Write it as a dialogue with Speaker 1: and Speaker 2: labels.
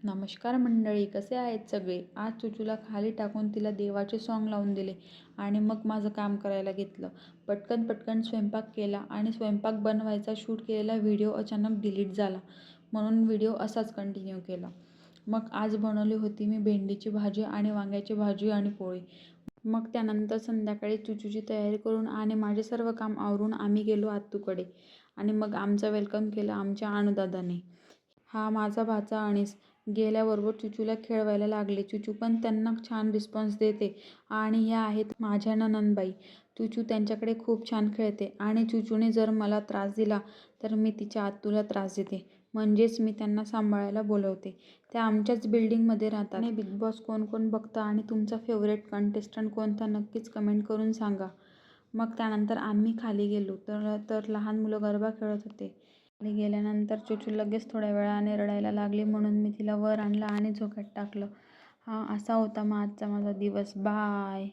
Speaker 1: नमस्कार मंडळी, कसे आहेत सगळे? आज चुचूला खाली टाकून तिला देवाचे सॉन्ग लावून दिले आणि मग माझं काम करायला घेतलं. पटकन पटकन स्वयंपाक केला आणि स्वयंपाक बनवायचा शूट केलेला व्हिडिओ अचानक डिलीट झाला, म्हणून व्हिडिओ असाच कंटिन्यू केला. मग आज बनवली होती मी भेंडीची भाजी आणि वांग्याची भाजी आणि पोळी. मग त्यानंतर संध्याकाळी चुचूची तयारी करून आणि माझे सर्व काम आवरून आम्ही गेलो आत्तूकडे आणि मग आमचं वेलकम केलं आमच्या अनुदादाने. हा माझा भाचा अनीस. गेल्याबरोबर चुचूला खेळवायला लागले. चुचू पण त्यांना छान रिस्पॉन्स देते आणि ह्या आहेत माझ्या नणंदबाई. चुचू त्यांच्याकडे खूप छान खेळते आणि चुचूने जर मला त्रास दिला तर मी तिच्या आत्तूला त्रास देते, म्हणजेच मी त्यांना सांभाळायला बोलवते. त्या आमच्याच बिल्डिंगमध्ये राहतात. आणि बिग बॉस कोण कोण बघता आणि तुमचा फेवरेट कंटेस्टंट कोणता नक्कीच कमेंट करून सांगा. मग त्यानंतर आम्ही खाली गेलो तर लहान मुलं गरबा खेळत होते. खाली गेल्यानंतर चुचू लगेच थोड्या वेळाने रडायला लागली, म्हणून मी तिला वर आणलं आणि झोक्यात टाकलं. असा होता मग आजचा माझा दिवस. बाय.